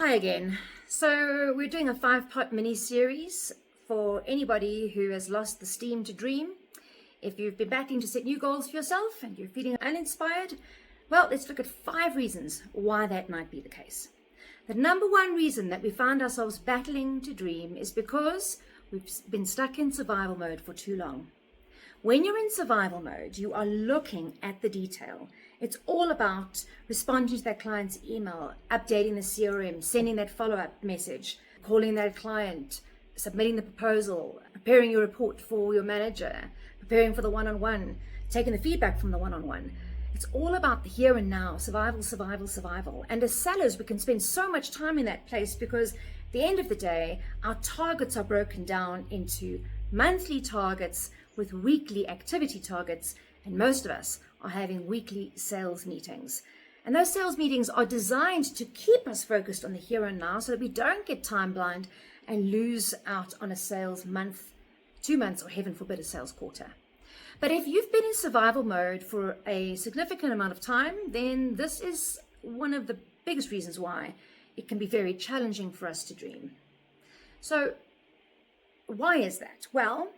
Hi again. So we're doing a 5-part mini-series for anybody who has lost the steam to dream. If you've been battling to set new goals for yourself and you're feeling uninspired, well, let's look at 5 reasons why that might be the case. The number one reason that we find ourselves battling to dream is because we've been stuck in survival mode for too long. When you're in survival mode, you are looking at the detail. It's all about responding to that client's email, updating the CRM, sending that follow-up message, calling that client, submitting the proposal, preparing your report for your manager, preparing for the one-on-one, taking the feedback from the one-on-one. It's all about the here and now, survival, survival, survival. And as sellers, we can spend so much time in that place because at the end of the day, our targets are broken down into monthly targets with weekly activity targets, and most of us are having weekly sales meetings. And those sales meetings are designed to keep us focused on the here and now so that we don't get time blind and lose out on a sales month, 2 months, or heaven forbid, a sales quarter. But if you've been in survival mode for a significant amount of time, then this is one of the biggest reasons why it can be very challenging for us to dream. So why is that? Well,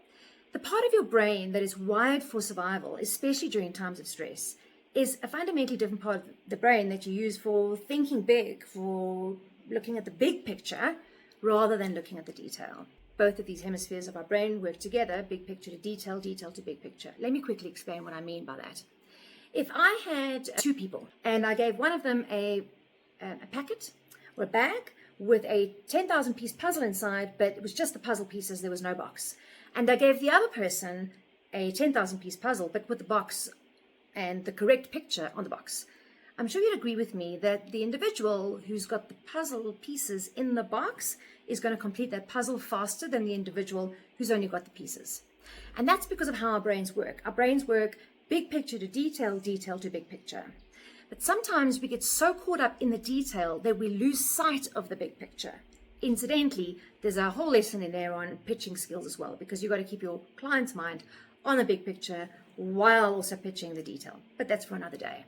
the part of your brain that is wired for survival, especially during times of stress, is a fundamentally different part of the brain that you use for thinking big, for looking at the big picture, rather than looking at the detail. Both of these hemispheres of our brain work together, big picture to detail, detail to big picture. Let me quickly explain what I mean by that. If I had 2 people and I gave one of them a packet or a bag with a 10,000 piece puzzle inside, but it was just the puzzle pieces, there was no box. And I gave the other person a 10,000 piece puzzle, but with the box and the correct picture on the box. I'm sure you'd agree with me that the individual who's got the puzzle pieces in the box is going to complete that puzzle faster than the individual who's only got the pieces. And that's because of how our brains work. Our brains work big picture to detail, detail to big picture. But sometimes we get so caught up in the detail that we lose sight of the big picture. Incidentally, there's a whole lesson in there on pitching skills as well, because you've got to keep your client's mind on the big picture while also pitching the detail. But that's for another day.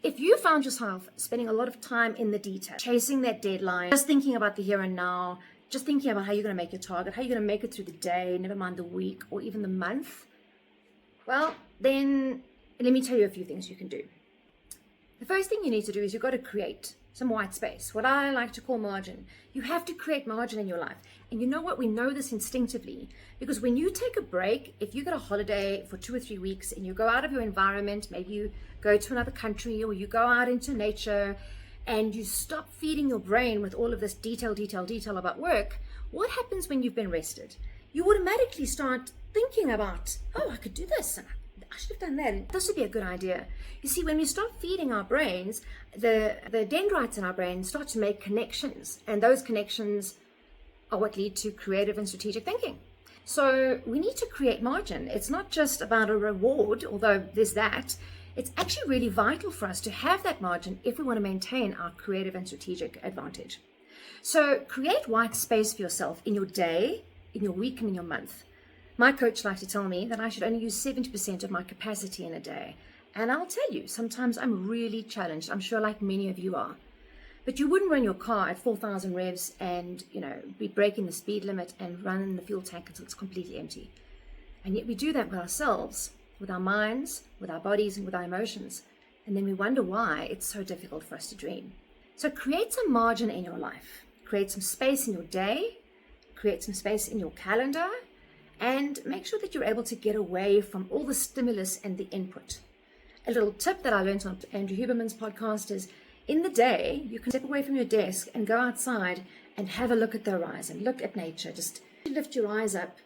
If you found yourself spending a lot of time in the detail, chasing that deadline, just thinking about the here and now, just thinking about how you're going to make your target, how you're going to make it through the day, never mind the week or even the month, well, then let me tell you a few things you can do. The first thing you need to do is you've got to create some white space, what I like to call margin. You have to create margin in your life. And you know what? We know this instinctively because when you take a break, if you get a holiday for 2 or 3 weeks and you go out of your environment, maybe you go to another country or you go out into nature and you stop feeding your brain with all of this detail about work, what happens when you've been rested? You automatically start thinking about, oh, I could do this and I should have done that. This would be a good idea. You see, when we stop feeding our brains, the dendrites in our brain start to make connections, and those connections are what lead to creative and strategic thinking. So we need to create margin. It's not just about a reward, although there's that. It's actually really vital for us to have that margin if we want to maintain our creative and strategic advantage. So create white space for yourself in your day, in your week, and in your month. My coach likes to tell me that I should only use 70% of my capacity in a day. And I'll tell you, sometimes I'm really challenged. I'm sure like many of you are. But you wouldn't run your car at 4,000 revs and, be breaking the speed limit and run the fuel tank until it's completely empty. And yet we do that with ourselves, with our minds, with our bodies, and with our emotions. And then we wonder why it's so difficult for us to dream. So create some margin in your life. Create some space in your day. Create some space in your calendar. And make sure that you're able to get away from all the stimulus and the input. A little tip that I learned on Andrew Huberman's podcast is, in the day, you can step away from your desk and go outside and have a look at the horizon, look at nature, just lift your eyes up.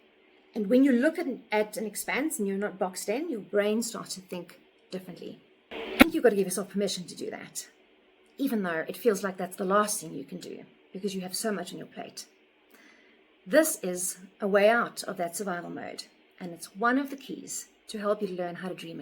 And when you look at an expanse and you're not boxed in, your brain starts to think differently. And you've got to give yourself permission to do that, even though it feels like that's the last thing you can do because you have so much on your plate. This is a way out of that survival mode, and it's one of the keys to help you learn how to dream again.